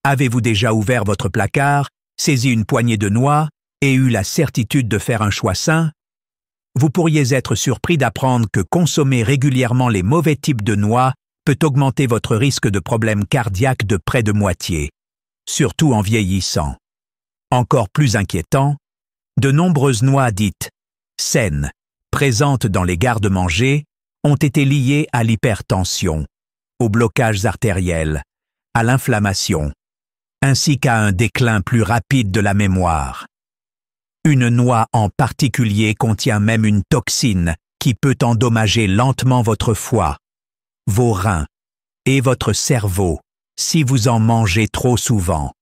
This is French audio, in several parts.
Avez-vous déjà ouvert votre placard, saisi une poignée de noix et eu la certitude de faire un choix sain? Vous pourriez être surpris d'apprendre que consommer régulièrement les mauvais types de noix peut augmenter votre risque de problèmes cardiaques de près de moitié, surtout en vieillissant. Encore plus inquiétant, de nombreuses noix dites saines, présentes dans les garde-manger, ont été liées à l'hypertension, aux blocages artériels, à l'inflammation, ainsi qu'à un déclin plus rapide de la mémoire. Une noix en particulier contient même une toxine qui peut endommager lentement votre foie, vos reins et votre cerveau si vous en mangez trop souvent.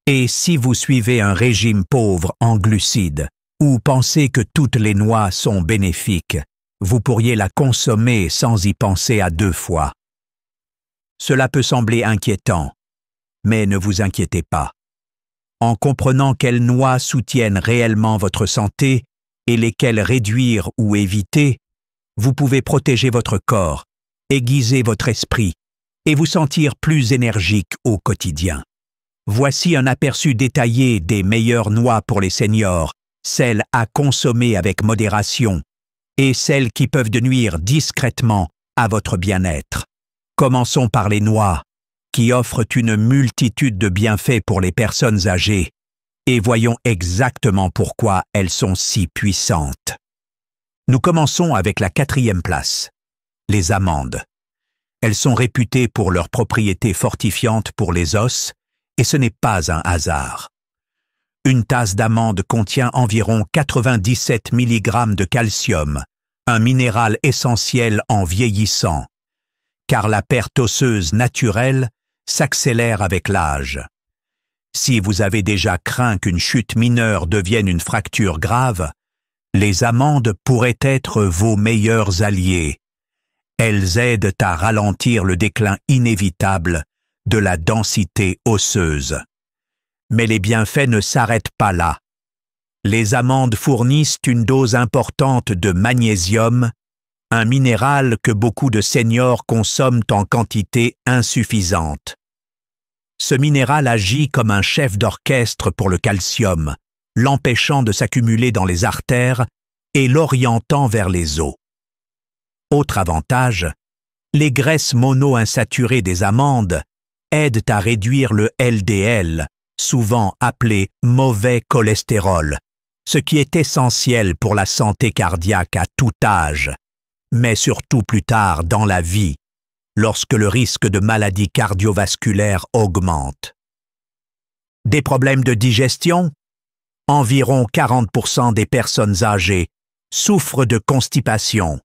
Et si vous suivez un régime pauvre en glucides ou pensez que toutes les noix sont bénéfiques, vous pourriez la consommer sans y penser à deux fois. Cela peut sembler inquiétant, mais ne vous inquiétez pas. En comprenant quelles noix soutiennent réellement votre santé et lesquelles réduire ou éviter, vous pouvez protéger votre corps, aiguiser votre esprit et vous sentir plus énergique au quotidien. Voici un aperçu détaillé des meilleures noix pour les seniors, celles à consommer avec modération et celles qui peuvent nuire discrètement à votre bien-être. Commençons par les noix, qui offrent une multitude de bienfaits pour les personnes âgées, et voyons exactement pourquoi elles sont si puissantes. Nous commençons avec la 4e place, les amandes. Elles sont réputées pour leurs propriétés fortifiantes pour les os, et ce n'est pas un hasard. Une tasse d'amande contient environ 97 mg de calcium, un minéral essentiel en vieillissant, car la perte osseuse naturelle s'accélère avec l'âge. Si vous avez déjà craint qu'une chute mineure devienne une fracture grave, les amandes pourraient être vos meilleurs alliés. Elles aident à ralentir le déclin inévitable de la densité osseuse. Mais les bienfaits ne s'arrêtent pas là. Les amandes fournissent une dose importante de magnésium, un minéral que beaucoup de seniors consomment en quantité insuffisante. Ce minéral agit comme un chef d'orchestre pour le calcium, l'empêchant de s'accumuler dans les artères et l'orientant vers les os. Autre avantage, les graisses monoinsaturées des amandes aident à réduire le LDL, souvent appelé mauvais cholestérol, ce qui est essentiel pour la santé cardiaque à tout âge, mais surtout plus tard dans la vie, lorsque le risque de maladies cardiovasculaires augmente. Des problèmes de digestion? Environ 40% des personnes âgées souffrent de constipation,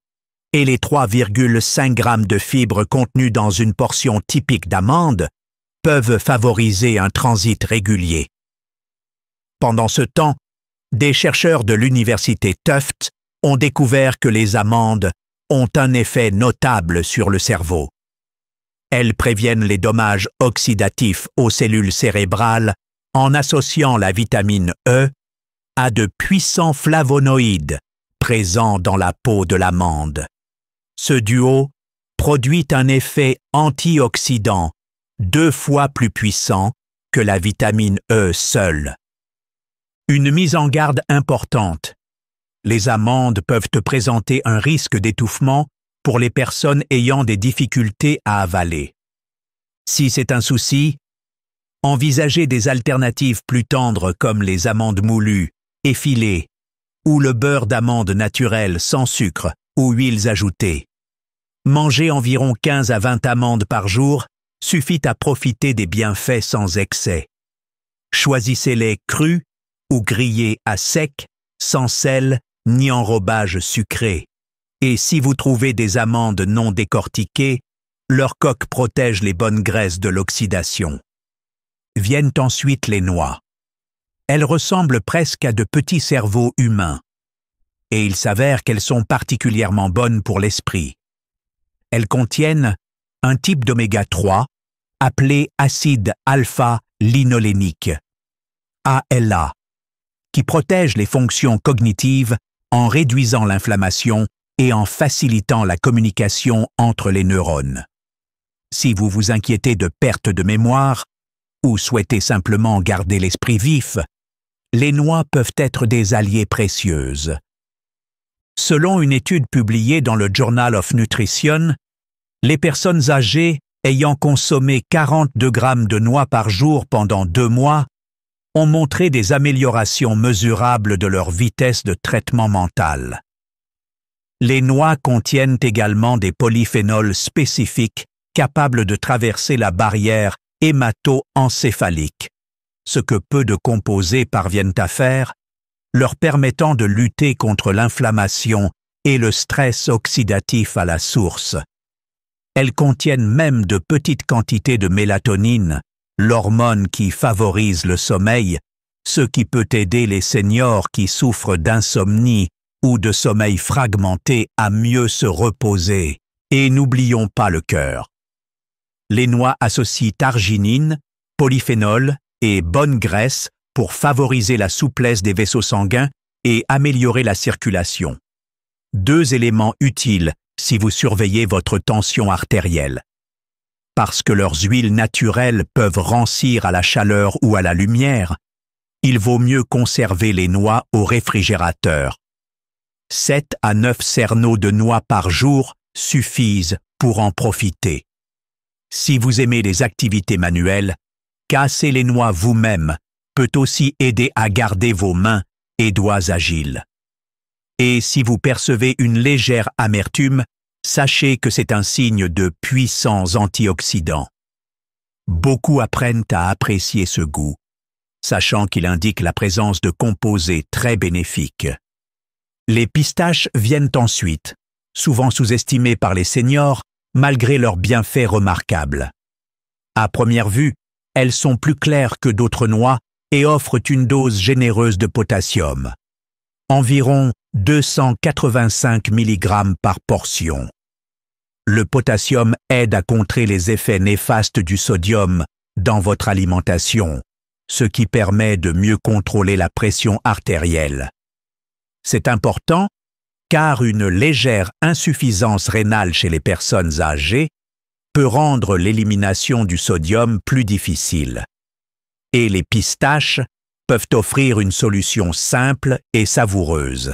et les 3,5 g de fibres contenues dans une portion typique d'amande peuvent favoriser un transit régulier. Pendant ce temps, des chercheurs de l'université Tufts ont découvert que les amandes ont un effet notable sur le cerveau. Elles préviennent les dommages oxydatifs aux cellules cérébrales en associant la vitamine E à de puissants flavonoïdes présents dans la peau de l'amande. Ce duo produit un effet antioxydant 2 fois plus puissant que la vitamine E seule. Une mise en garde importante. Les amandes peuvent présenter un risque d'étouffement pour les personnes ayant des difficultés à avaler. Si c'est un souci, envisagez des alternatives plus tendres comme les amandes moulues, effilées, ou le beurre d'amande naturel sans sucre ou huiles ajoutées. Manger environ 15 à 20 amandes par jour suffit à profiter des bienfaits sans excès. Choisissez-les crus ou grillés à sec, sans sel ni enrobage sucré. Et si vous trouvez des amandes non décortiquées, leur coque protège les bonnes graisses de l'oxydation. Viennent ensuite les noix. Elles ressemblent presque à de petits cerveaux humains. Et il s'avère qu'elles sont particulièrement bonnes pour l'esprit. Elles contiennent un type d'oméga 3 appelé acide alpha-linolénique, ALA, qui protège les fonctions cognitives en réduisant l'inflammation et en facilitant la communication entre les neurones. Si vous vous inquiétez de perte de mémoire, ou souhaitez simplement garder l'esprit vif, les noix peuvent être des alliées précieuses. Selon une étude publiée dans le Journal of Nutrition, les personnes âgées ayant consommé 42 grammes de noix par jour pendant 2 mois ont montré des améliorations mesurables de leur vitesse de traitement mental. Les noix contiennent également des polyphénols spécifiques capables de traverser la barrière hémato-encéphalique, ce que peu de composés parviennent à faire, leur permettant de lutter contre l'inflammation et le stress oxydatif à la source. Elles contiennent même de petites quantités de mélatonine, l'hormone qui favorise le sommeil, ce qui peut aider les seniors qui souffrent d'insomnie ou de sommeil fragmenté à mieux se reposer. Et n'oublions pas le cœur. Les noix associent arginine, polyphénol et bonne graisse pour favoriser la souplesse des vaisseaux sanguins et améliorer la circulation. 2 éléments utiles si vous surveillez votre tension artérielle. Parce que leurs huiles naturelles peuvent rancir à la chaleur ou à la lumière, il vaut mieux conserver les noix au réfrigérateur. 7 à 9 cerneaux de noix par jour suffisent pour en profiter. Si vous aimez les activités manuelles, casser les noix vous-même peut aussi aider à garder vos mains et doigts agiles. Et si vous percevez une légère amertume, sachez que c'est un signe de puissants antioxydants. Beaucoup apprennent à apprécier ce goût, sachant qu'il indique la présence de composés très bénéfiques. Les pistaches viennent ensuite, souvent sous-estimées par les seniors, malgré leurs bienfaits remarquables. À première vue, elles sont plus claires que d'autres noix et offrent une dose généreuse de potassium. Environ 285 mg par portion. Le potassium aide à contrer les effets néfastes du sodium dans votre alimentation, ce qui permet de mieux contrôler la pression artérielle. C'est important car une légère insuffisance rénale chez les personnes âgées peut rendre l'élimination du sodium plus difficile. Et les pistaches peuvent offrir une solution simple et savoureuse.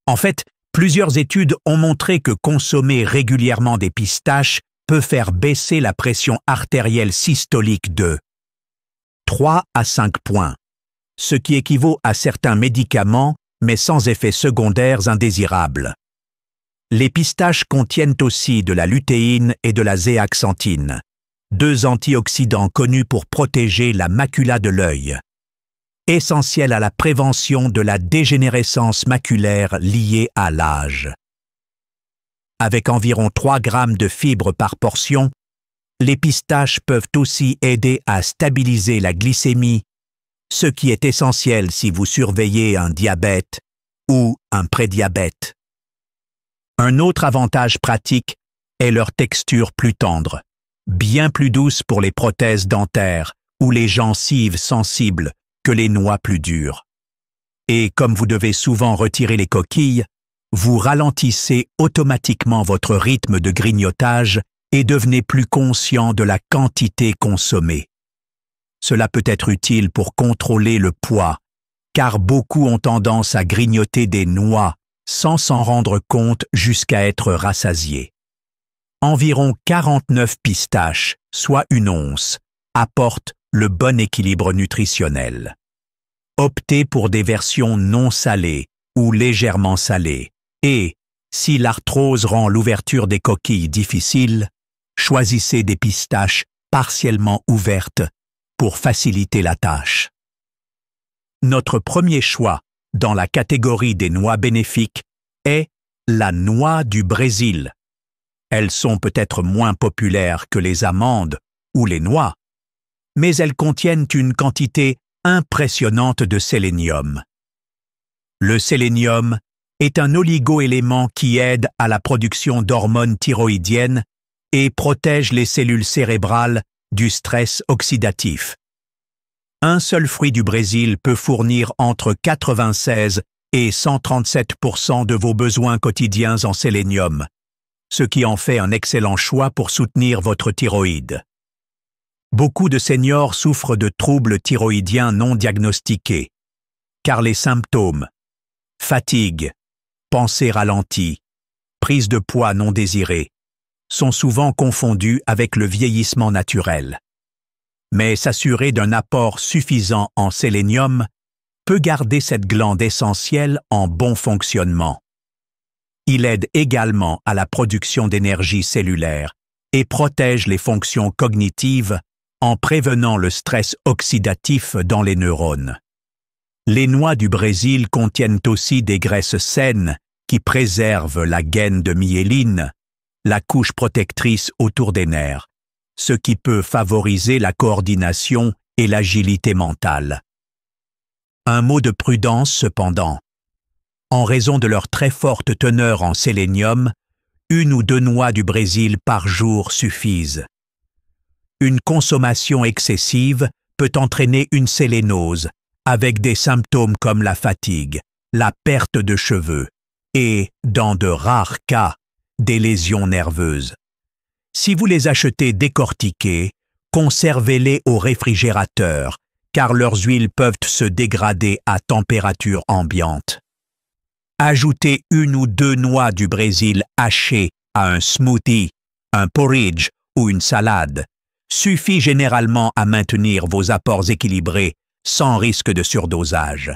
En fait, plusieurs études ont montré que consommer régulièrement des pistaches peut faire baisser la pression artérielle systolique de 3 à 5 points, ce qui équivaut à certains médicaments mais sans effets secondaires indésirables. Les pistaches contiennent aussi de la lutéine et de la zéaxanthine, 2 antioxydants connus pour protéger la macula de l'œil, essentiels à la prévention de la dégénérescence maculaire liée à l'âge. Avec environ 3 grammes de fibres par portion, les pistaches peuvent aussi aider à stabiliser la glycémie, ce qui est essentiel si vous surveillez un diabète ou un prédiabète. Un autre avantage pratique est leur texture plus tendre, bien plus douce pour les prothèses dentaires ou les gencives sensibles que les noix plus dures. Et comme vous devez souvent retirer les coquilles, vous ralentissez automatiquement votre rythme de grignotage et devenez plus conscient de la quantité consommée. Cela peut être utile pour contrôler le poids, car beaucoup ont tendance à grignoter des noix sans s'en rendre compte jusqu'à être rassasiés. Environ 49 pistaches, soit 1 once, apportent le bon équilibre nutritionnel. Optez pour des versions non salées ou légèrement salées et, si l'arthrose rend l'ouverture des coquilles difficile, choisissez des pistaches partiellement ouvertes pour faciliter la tâche. Notre premier choix dans la catégorie des noix bénéfiques est la noix du Brésil. Elles sont peut-être moins populaires que les amandes ou les noix, mais elles contiennent une quantité impressionnante de sélénium. Le sélénium est un oligoélément qui aide à la production d'hormones thyroïdiennes et protège les cellules cérébrales du stress oxydatif. Un seul fruit du Brésil peut fournir entre 96 et 137% de vos besoins quotidiens en sélénium, ce qui en fait un excellent choix pour soutenir votre thyroïde. Beaucoup de seniors souffrent de troubles thyroïdiens non diagnostiqués, car les symptômes, fatigue, pensée ralentie, prise de poids non désirée, sont souvent confondus avec le vieillissement naturel. Mais s'assurer d'un apport suffisant en sélénium peut garder cette glande essentielle en bon fonctionnement. Il aide également à la production d'énergie cellulaire et protège les fonctions cognitives en prévenant le stress oxydatif dans les neurones. Les noix du Brésil contiennent aussi des graisses saines qui préservent la gaine de myéline, la couche protectrice autour des nerfs, ce qui peut favoriser la coordination et l'agilité mentale. Un mot de prudence cependant. En raison de leur très forte teneur en sélénium, 1 ou 2 noix du Brésil par jour suffisent. Une consommation excessive peut entraîner une sélénose, avec des symptômes comme la fatigue, la perte de cheveux et, dans de rares cas, des lésions nerveuses. Si vous les achetez décortiquées, conservez-les au réfrigérateur, car leurs huiles peuvent se dégrader à température ambiante. Ajoutez 1 ou 2 noix du Brésil hachées à un smoothie, un porridge ou une salade suffit généralement à maintenir vos apports équilibrés sans risque de surdosage.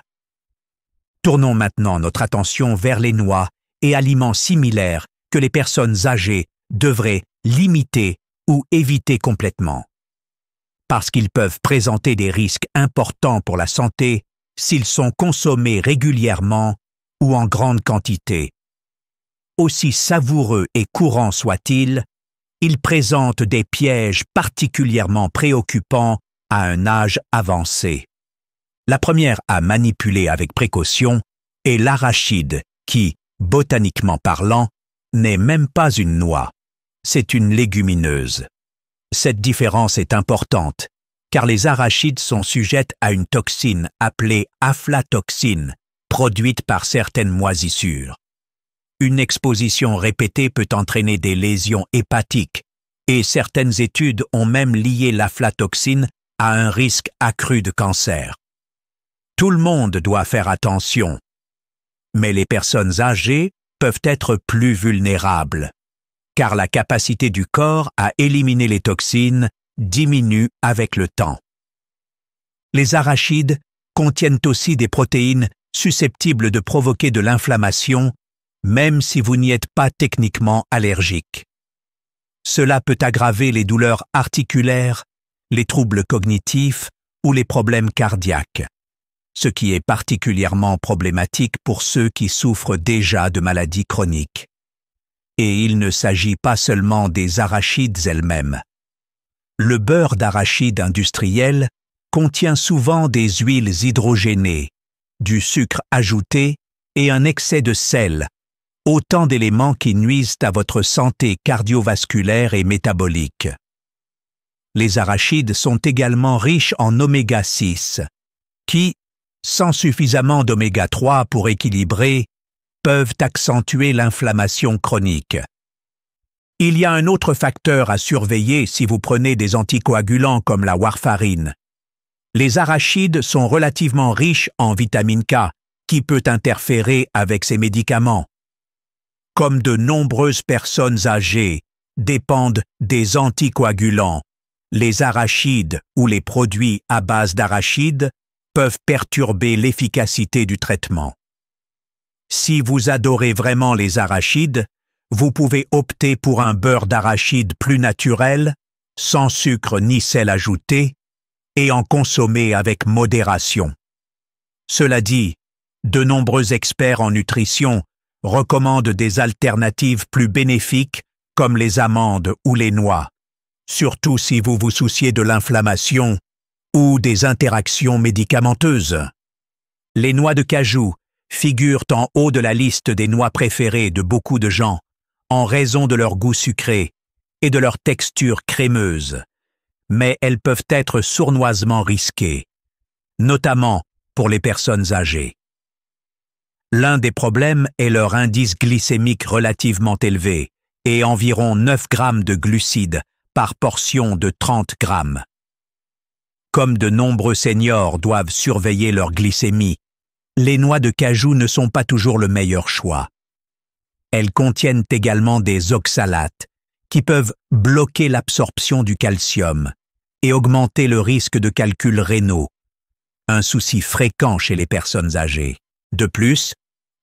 Tournons maintenant notre attention vers les noix et aliments similaires que les personnes âgées devraient limiter ou éviter complètement. Parce qu'ils peuvent présenter des risques importants pour la santé s'ils sont consommés régulièrement ou en grande quantité. Aussi savoureux et courants soient-ils, ils présentent des pièges particulièrement préoccupants à un âge avancé. La première à manipuler avec précaution est l'arachide qui, botaniquement parlant, n'est même pas une noix. C'est une légumineuse. Cette différence est importante, car les arachides sont sujettes à une toxine appelée aflatoxine, produite par certaines moisissures. Une exposition répétée peut entraîner des lésions hépatiques, et certaines études ont même lié l'aflatoxine à un risque accru de cancer. Tout le monde doit faire attention, mais les personnes âgées peuvent être plus vulnérables, car la capacité du corps à éliminer les toxines diminue avec le temps. Les arachides contiennent aussi des protéines susceptibles de provoquer de l'inflammation, même si vous n'y êtes pas techniquement allergique. Cela peut aggraver les douleurs articulaires, les troubles cognitifs ou les problèmes cardiaques, ce qui est particulièrement problématique pour ceux qui souffrent déjà de maladies chroniques. Et il ne s'agit pas seulement des arachides elles-mêmes. Le beurre d'arachide industriel contient souvent des huiles hydrogénées, du sucre ajouté et un excès de sel, autant d'éléments qui nuisent à votre santé cardiovasculaire et métabolique. Les arachides sont également riches en oméga 6, qui, sans suffisamment d'oméga 3 pour équilibrer, peuvent accentuer l'inflammation chronique. Il y a un autre facteur à surveiller si vous prenez des anticoagulants comme la warfarine. Les arachides sont relativement riches en vitamine K, qui peut interférer avec ces médicaments. Comme de nombreuses personnes âgées dépendent des anticoagulants, les arachides ou les produits à base d'arachides peuvent perturber l'efficacité du traitement. Si vous adorez vraiment les arachides, vous pouvez opter pour un beurre d'arachide plus naturel, sans sucre ni sel ajouté, et en consommer avec modération. Cela dit, de nombreux experts en nutrition recommandent des alternatives plus bénéfiques comme les amandes ou les noix, surtout si vous vous souciez de l'inflammation ou des interactions médicamenteuses. Les noix de cajou figurent en haut de la liste des noix préférées de beaucoup de gens en raison de leur goût sucré et de leur texture crémeuse, mais elles peuvent être sournoisement risquées, notamment pour les personnes âgées. L'un des problèmes est leur indice glycémique relativement élevé et environ 9 grammes de glucides par portion de 30 grammes. Comme de nombreux seniors doivent surveiller leur glycémie, les noix de cajou ne sont pas toujours le meilleur choix. Elles contiennent également des oxalates qui peuvent bloquer l'absorption du calcium et augmenter le risque de calculs rénaux, un souci fréquent chez les personnes âgées. De plus,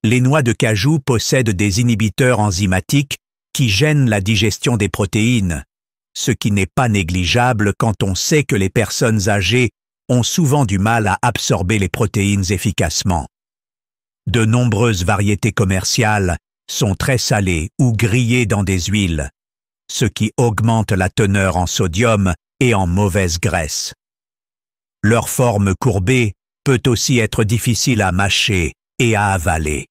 les noix de cajou possèdent des inhibiteurs enzymatiques qui gênent la digestion des protéines, ce qui n'est pas négligeable quand on sait que les personnes âgées ont souvent du mal à absorber les protéines efficacement. De nombreuses variétés commerciales sont très salées ou grillées dans des huiles, ce qui augmente la teneur en sodium et en mauvaise graisse. Leur forme courbée peut aussi être difficile à mâcher et à avaler,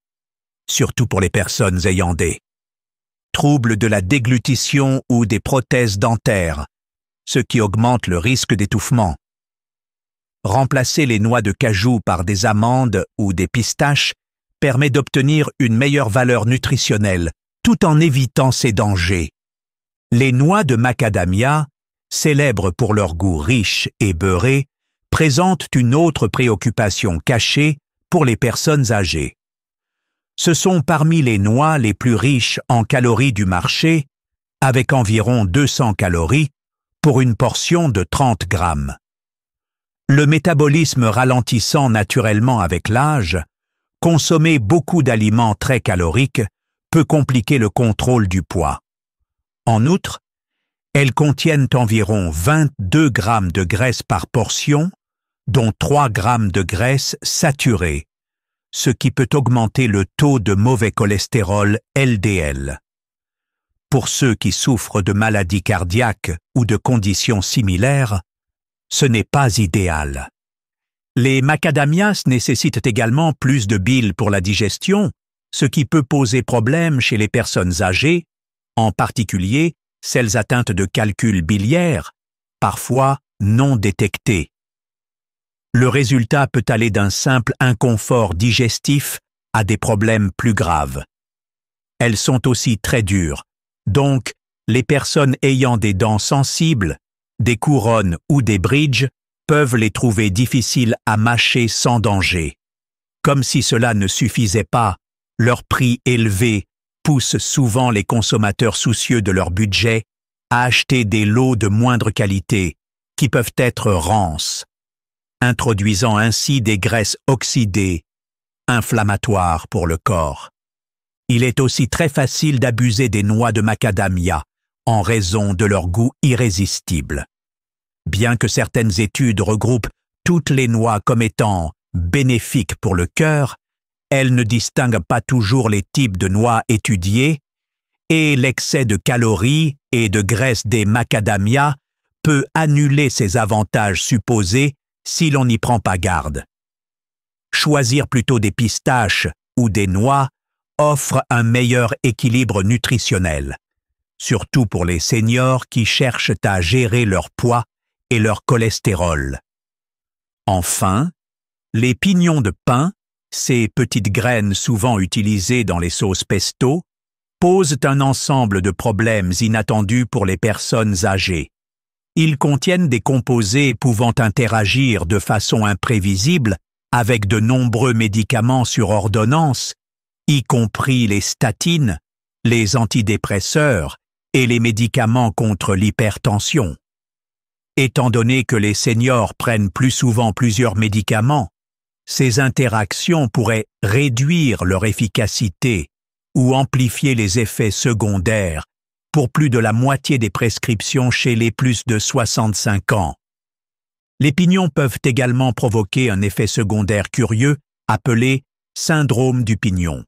surtout pour les personnes ayant des troubles de la déglutition ou des prothèses dentaires, ce qui augmente le risque d'étouffement. Remplacer les noix de cajou par des amandes ou des pistaches permet d'obtenir une meilleure valeur nutritionnelle tout en évitant ces dangers. Les noix de macadamia, célèbres pour leur goût riche et beurré, présentent une autre préoccupation cachée pour les personnes âgées. Ce sont parmi les noix les plus riches en calories du marché, avec environ 200 calories pour une portion de 30 grammes. Le métabolisme ralentissant naturellement avec l'âge, consommer beaucoup d'aliments très caloriques peut compliquer le contrôle du poids. En outre, elles contiennent environ 22 grammes de graisse par portion, dont 3 grammes de graisse saturée, ce qui peut augmenter le taux de mauvais cholestérol LDL. Pour ceux qui souffrent de maladies cardiaques ou de conditions similaires, ce n'est pas idéal. Les macadamias nécessitent également plus de bile pour la digestion, ce qui peut poser problème chez les personnes âgées, en particulier celles atteintes de calculs biliaires, parfois non détectés. Le résultat peut aller d'un simple inconfort digestif à des problèmes plus graves. Elles sont aussi très dures, donc les personnes ayant des dents sensibles, des couronnes ou des bridges peuvent les trouver difficiles à mâcher sans danger. Comme si cela ne suffisait pas, leur prix élevé pousse souvent les consommateurs soucieux de leur budget à acheter des lots de moindre qualité qui peuvent être rances, introduisant ainsi des graisses oxydées, inflammatoires pour le corps. Il est aussi très facile d'abuser des noix de macadamia en raison de leur goût irrésistible. Bien que certaines études regroupent toutes les noix comme étant bénéfiques pour le cœur, elles ne distinguent pas toujours les types de noix étudiés et l'excès de calories et de graisse des macadamias peut annuler ces avantages supposés si l'on n'y prend pas garde. Choisir plutôt des pistaches ou des noix offre un meilleur équilibre nutritionnel, surtout pour les seniors qui cherchent à gérer leur poids et leur cholestérol. Enfin, les pignons de pin, ces petites graines souvent utilisées dans les sauces pesto, posent un ensemble de problèmes inattendus pour les personnes âgées. Ils contiennent des composés pouvant interagir de façon imprévisible avec de nombreux médicaments sur ordonnance, y compris les statines, les antidépresseurs et les médicaments contre l'hypertension. Étant donné que les seniors prennent plus souvent plusieurs médicaments, ces interactions pourraient réduire leur efficacité ou amplifier les effets secondaires pour plus de la moitié des prescriptions chez les plus de 65 ans. Les pignons peuvent également provoquer un effet secondaire curieux appelé syndrome du pignon,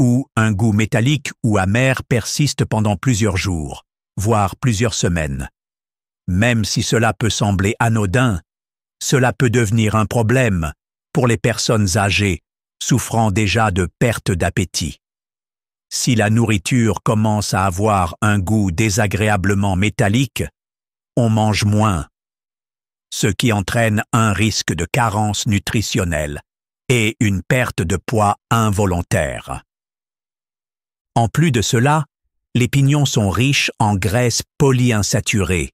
où un goût métallique ou amer persiste pendant plusieurs jours, voire plusieurs semaines. Même si cela peut sembler anodin, cela peut devenir un problème pour les personnes âgées souffrant déjà de perte d'appétit. Si la nourriture commence à avoir un goût désagréablement métallique, on mange moins, ce qui entraîne un risque de carence nutritionnelle et une perte de poids involontaire. En plus de cela, les pignons sont riches en graisses polyinsaturées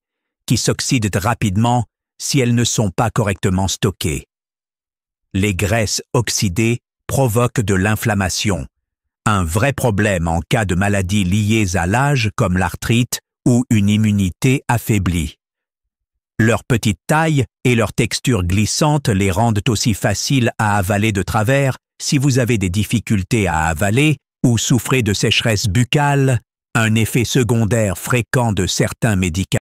qui s'oxydent rapidement si elles ne sont pas correctement stockées. Les graisses oxydées provoquent de l'inflammation, un vrai problème en cas de maladies liées à l'âge comme l'arthrite ou une immunité affaiblie. Leur petite taille et leur texture glissante les rendent aussi faciles à avaler de travers si vous avez des difficultés à avaler ou souffrez de sécheresse buccale, un effet secondaire fréquent de certains médicaments.